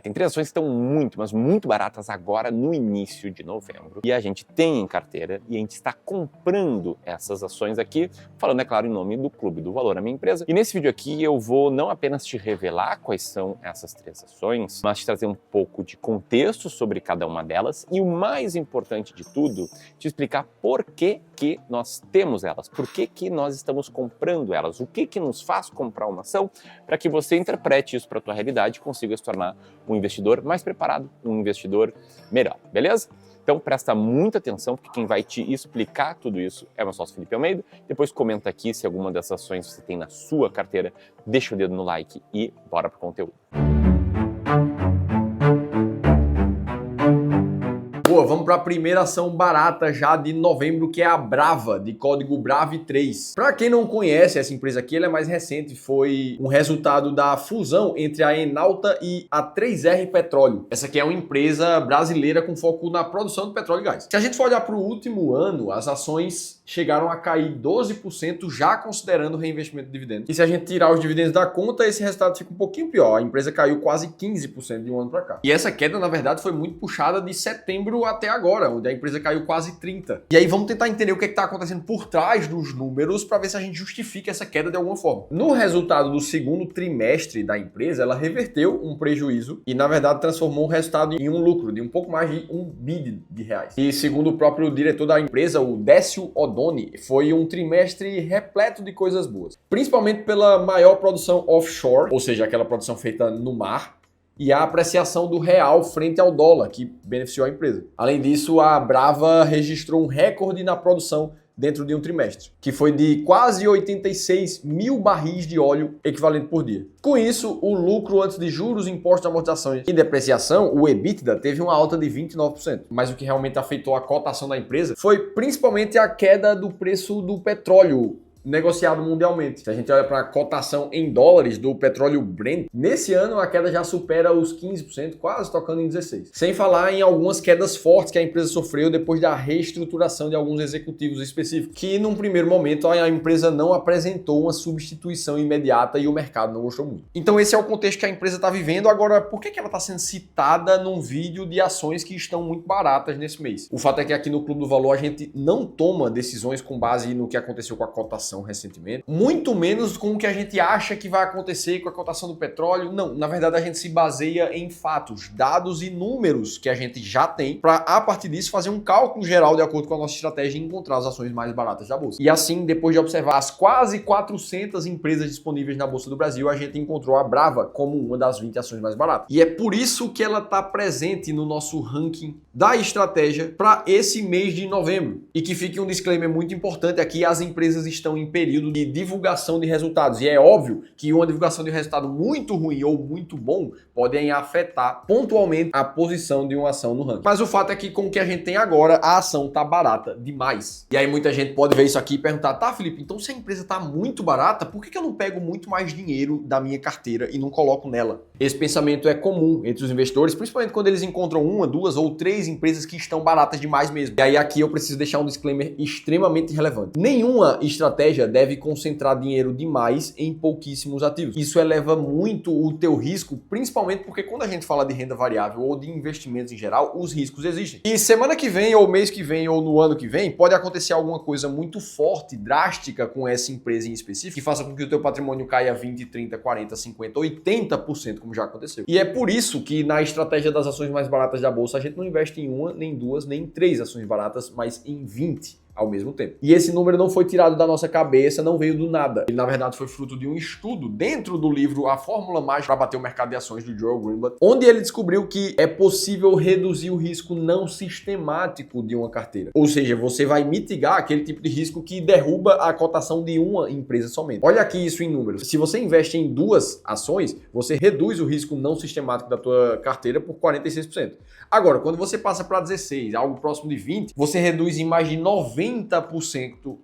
Tem 3 ações que estão muito, mas muito baratas agora no início de novembro. E a gente tem em carteira e a gente está comprando essas ações aqui, falando, é claro, em nome do Clube do Valor, a minha empresa. E nesse vídeo aqui eu vou não apenas te revelar quais são essas 3 ações, mas te trazer um pouco de contexto sobre cada uma delas e o mais importante de tudo, te explicar por que nós temos elas, por que nós estamos comprando elas, o que nos faz comprar uma ação, para que você interprete isso para a tua realidade e consiga se tornar um investidor mais preparado, um investidor melhor, beleza? Então presta muita atenção, porque quem vai te explicar tudo isso é o meu sócio Felipe Almeida. Depois comenta aqui se alguma dessas ações você tem na sua carteira, deixa o dedo no like e bora pro conteúdo. Boa, vamos para a primeira ação barata já de novembro, que é a Brava, de código BRAV3. Para quem não conhece essa empresa aqui, ela é mais recente, foi um resultado da fusão entre a Enalta e a 3R Petróleo. Essa aqui é uma empresa brasileira com foco na produção de petróleo e gás. Se a gente for olhar para o último ano, as ações chegaram a cair 12%, já considerando o reinvestimento de dividendos. E se a gente tirar os dividendos da conta, esse resultado fica um pouquinho pior. A empresa caiu quase 15% de um ano para cá. E essa queda, na verdade, foi muito puxada de setembro até agora, onde a empresa caiu quase 30%. E aí vamos tentar entender o que está acontecendo por trás dos números para ver se a gente justifica essa queda de alguma forma. No resultado do segundo trimestre da empresa, ela reverteu um prejuízo e, na verdade, transformou o resultado em um lucro de um pouco mais de R$1 bilhão. E segundo o próprio diretor da empresa, o Décio Odoni, foi um trimestre repleto de coisas boas. Principalmente pela maior produção offshore, ou seja, aquela produção feita no mar, e a apreciação do real frente ao dólar, que beneficiou a empresa. Além disso, a Brava registrou um recorde na produção dentro de um trimestre, que foi de quase 86 mil barris de óleo equivalente por dia. Com isso, o lucro antes de juros, impostos, amortizações e depreciação, o EBITDA, teve uma alta de 29%. Mas o que realmente afetou a cotação da empresa foi principalmente a queda do preço do petróleo negociado mundialmente. Se a gente olha para a cotação em dólares do petróleo Brent, nesse ano a queda já supera os 15%, quase tocando em 16%. Sem falar em algumas quedas fortes que a empresa sofreu depois da reestruturação de alguns executivos específicos, que num primeiro momento a empresa não apresentou uma substituição imediata e o mercado não gostou muito. Então esse é o contexto que a empresa está vivendo. Agora, por que ela está sendo citada num vídeo de ações que estão muito baratas nesse mês? O fato é que aqui no Clube do Valor a gente não toma decisões com base no que aconteceu com a cotação recentemente, muito menos com o que a gente acha que vai acontecer com a cotação do petróleo. Não, na verdade a gente se baseia em fatos, dados e números que a gente já tem para, a partir disso, fazer um cálculo geral de acordo com a nossa estratégia e encontrar as ações mais baratas da bolsa. E assim, depois de observar as quase 400 empresas disponíveis na Bolsa do Brasil, a gente encontrou a Brava como uma das 20 ações mais baratas. E é por isso que ela está presente no nosso ranking da estratégia para esse mês de novembro. E que fique um disclaimer muito importante aqui: as empresas estão em período de divulgação de resultados. E é óbvio que uma divulgação de resultado muito ruim ou muito bom podem afetar pontualmente a posição de uma ação no ranking. Mas o fato é que com o que a gente tem agora, a ação tá barata demais. E aí muita gente pode ver isso aqui e perguntar: tá, Felipe, então se a empresa tá muito barata, por que eu não pego muito mais dinheiro da minha carteira e não coloco nela? Esse pensamento é comum entre os investidores, principalmente quando eles encontram uma, duas ou três empresas que estão baratas demais mesmo. E aí aqui eu preciso deixar um disclaimer extremamente relevante. Nenhuma estratégia deve concentrar dinheiro demais em pouquíssimos ativos. Isso eleva muito o teu risco, principalmente porque quando a gente fala de renda variável ou de investimentos em geral, os riscos existem. E semana que vem, ou mês que vem, ou no ano que vem, pode acontecer alguma coisa muito forte, drástica com essa empresa em específico, que faça com que o teu patrimônio caia 20, 30, 40, 50, 80%, como já aconteceu. E é por isso que na estratégia das ações mais baratas da bolsa, a gente não investe em uma, nem duas, nem três ações baratas, mas em 20 ao mesmo tempo. E esse número não foi tirado da nossa cabeça, não veio do nada. Ele, na verdade, foi fruto de um estudo dentro do livro A Fórmula Mágica para Bater o Mercado de Ações, do Joel Greenblatt, onde ele descobriu que é possível reduzir o risco não sistemático de uma carteira. Ou seja, você vai mitigar aquele tipo de risco que derruba a cotação de uma empresa somente. Olha aqui isso em números. Se você investe em duas ações, você reduz o risco não sistemático da tua carteira por 46%. Agora, quando você passa para 16, algo próximo de 20, você reduz em mais de 90%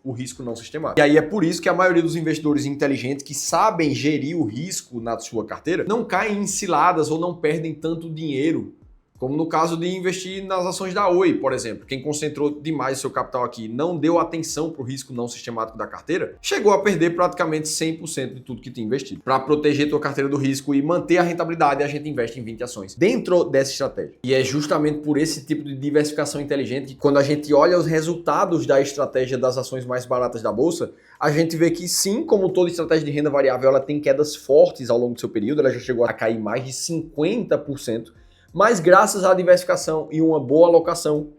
o risco não sistemático. E aí é por isso que a maioria dos investidores inteligentes que sabem gerir o risco na sua carteira não caem em ciladas ou não perdem tanto dinheiro Como no caso de investir nas ações da Oi, por exemplo. Quem concentrou demais o seu capital aqui e não deu atenção para o risco não sistemático da carteira, chegou a perder praticamente 100% de tudo que tinha investido. Para proteger tua carteira do risco e manter a rentabilidade, a gente investe em 20 ações dentro dessa estratégia. E é justamente por esse tipo de diversificação inteligente que quando a gente olha os resultados da estratégia das ações mais baratas da bolsa, a gente vê que sim, como toda estratégia de renda variável, ela tem quedas fortes ao longo do seu período, ela já chegou a cair mais de 50%, mas graças à diversificação e uma boa alocação,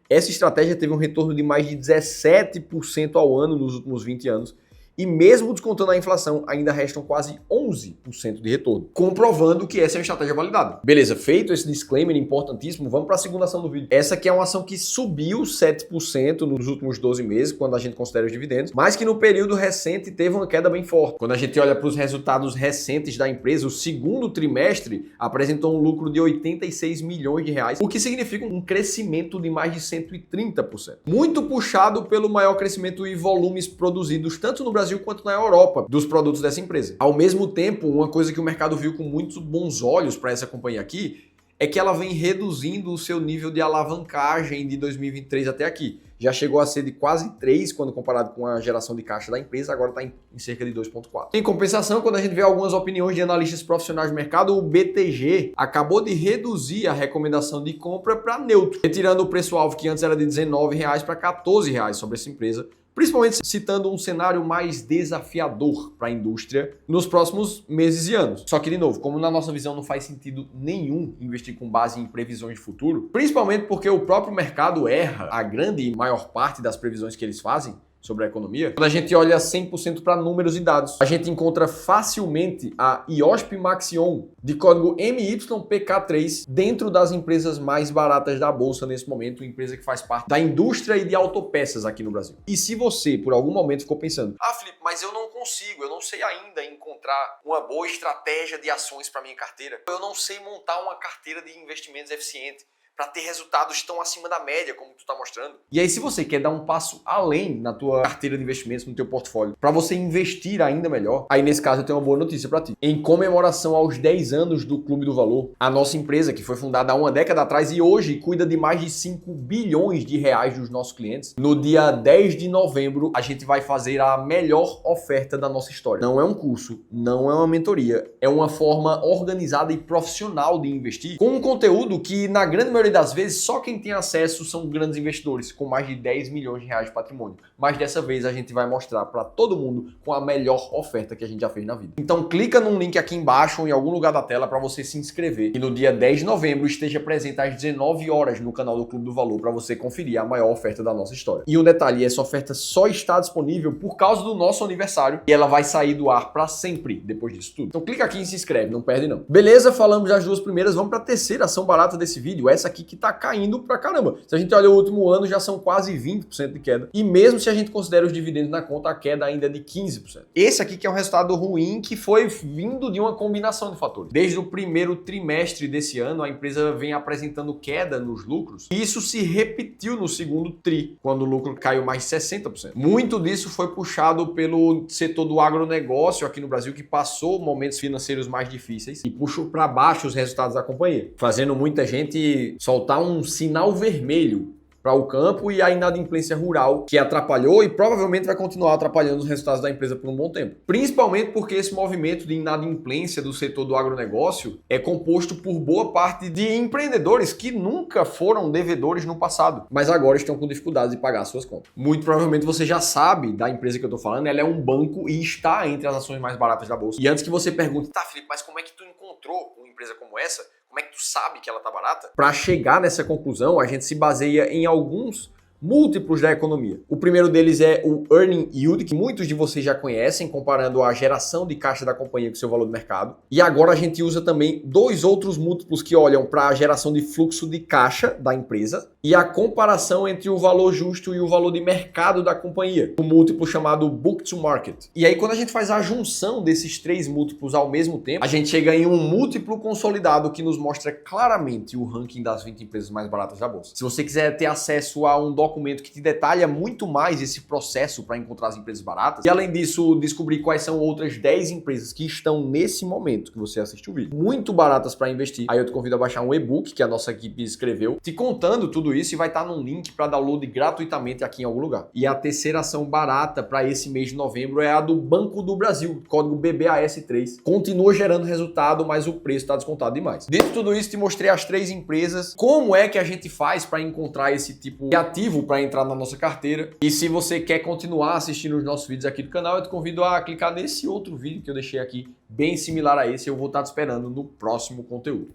essa estratégia teve um retorno de mais de 17% ao ano nos últimos 20 anos, e mesmo descontando a inflação, ainda restam quase 11% de retorno, comprovando que essa é uma estratégia validada. Beleza, feito esse disclaimer importantíssimo, vamos para a segunda ação do vídeo. Essa aqui é uma ação que subiu 7% nos últimos 12 meses, quando a gente considera os dividendos, mas que no período recente teve uma queda bem forte. Quando a gente olha para os resultados recentes da empresa, o segundo trimestre apresentou um lucro de 86 milhões de reais, o que significa um crescimento de mais de 130%. Muito puxado pelo maior crescimento e volumes produzidos tanto no Brasil quanto na Europa dos produtos dessa empresa. Ao mesmo tempo, uma coisa que o mercado viu com muitos bons olhos para essa companhia aqui é que ela vem reduzindo o seu nível de alavancagem de 2023 até aqui. Já chegou a ser de quase 3 quando comparado com a geração de caixa da empresa, agora está em cerca de 2,4. Em compensação, quando a gente vê algumas opiniões de analistas profissionais do mercado, o BTG acabou de reduzir a recomendação de compra para neutro, retirando o preço-alvo que antes era de R$19 para R$14 sobre essa empresa, principalmente citando um cenário mais desafiador para a indústria nos próximos meses e anos. Só que, de novo, como na nossa visão não faz sentido nenhum investir com base em previsões de futuro, principalmente porque o próprio mercado erra a grande e maior parte das previsões que eles fazem sobre a economia, quando a gente olha 100% para números e dados, a gente encontra facilmente a IOSP Maxion, de código MYPK3, dentro das empresas mais baratas da bolsa nesse momento, empresa que faz parte da indústria e de autopeças aqui no Brasil. E se você, por algum momento, ficou pensando, Felipe, mas eu não sei ainda encontrar uma boa estratégia de ações para minha carteira, eu não sei montar uma carteira de investimentos eficiente, para ter resultados tão acima da média, como tu está mostrando. E aí, se você quer dar um passo além na tua carteira de investimentos, no teu portfólio, para você investir ainda melhor, aí nesse caso eu tenho uma boa notícia para ti. Em comemoração aos 10 anos do Clube do Valor, a nossa empresa, que foi fundada há uma década atrás e hoje cuida de mais de 5 bilhões de reais dos nossos clientes, no dia 10 de novembro, a gente vai fazer a melhor oferta da nossa história. Não é um curso, não é uma mentoria, é uma forma organizada e profissional de investir, com um conteúdo que, na grande maioria das vezes, só quem tem acesso são grandes investidores com mais de 10 milhões de reais de patrimônio. Mas dessa vez a gente vai mostrar para todo mundo com a melhor oferta que a gente já fez na vida. Então clica num link aqui embaixo ou em algum lugar da tela para você se inscrever e no dia 10 de novembro esteja presente às 19 horas no canal do Clube do Valor para você conferir a maior oferta da nossa história. E um detalhe, essa oferta só está disponível por causa do nosso aniversário e ela vai sair do ar para sempre depois disso tudo. Então clica aqui e se inscreve, não perde não. Beleza, falamos das duas primeiras, vamos para a terceira ação barata desse vídeo, essa aqui que tá caindo pra caramba. Se a gente olha o último ano, já são quase 20% de queda. E mesmo se a gente considera os dividendos na conta, a queda ainda é de 15%. Esse aqui que é um resultado ruim que foi vindo de uma combinação de fatores. Desde o primeiro trimestre desse ano, a empresa vem apresentando queda nos lucros. E isso se repetiu no segundo tri, quando o lucro caiu mais 60%. Muito disso foi puxado pelo setor do agronegócio aqui no Brasil, que passou momentos financeiros mais difíceis e puxou para baixo os resultados da companhia, fazendo muita gente soltar um sinal vermelho para o campo e a inadimplência rural, que atrapalhou e provavelmente vai continuar atrapalhando os resultados da empresa por um bom tempo. Principalmente porque esse movimento de inadimplência do setor do agronegócio é composto por boa parte de empreendedores que nunca foram devedores no passado, mas agora estão com dificuldades de pagar suas contas. Muito provavelmente você já sabe da empresa que eu estou falando, ela é um banco e está entre as ações mais baratas da bolsa. E antes que você pergunte, tá, Felipe, mas como é que tu encontrou uma empresa como essa? Como é que tu sabe que ela tá barata? Para chegar nessa conclusão, a gente se baseia em alguns múltiplos da economia. O primeiro deles é o Earning Yield, que muitos de vocês já conhecem, comparando a geração de caixa da companhia com o seu valor de mercado. E agora a gente usa também dois outros múltiplos que olham para a geração de fluxo de caixa da empresa e a comparação entre o valor justo e o valor de mercado da companhia, o múltiplo chamado Book to Market. E aí quando a gente faz a junção desses três múltiplos ao mesmo tempo, a gente chega em um múltiplo consolidado que nos mostra claramente o ranking das 20 empresas mais baratas da bolsa. Se você quiser ter acesso a um documento documento que te detalha muito mais esse processo para encontrar as empresas baratas. E além disso, descobrir quais são outras 10 empresas que estão nesse momento que você assiste o vídeo, muito baratas para investir. Aí eu te convido a baixar um e-book que a nossa equipe escreveu, te contando tudo isso, e vai estar num link para download gratuitamente aqui em algum lugar. E a terceira ação barata para esse mês de novembro é a do Banco do Brasil, código BBAS3. Continua gerando resultado, mas o preço está descontado demais. Dito tudo isso, te mostrei as 3 empresas. Como é que a gente faz para encontrar esse tipo de ativo para entrar na nossa carteira? E se você quer continuar assistindo os nossos vídeos aqui do canal, eu te convido a clicar nesse outro vídeo que eu deixei aqui, bem similar a esse. Eu vou estar te esperando no próximo conteúdo.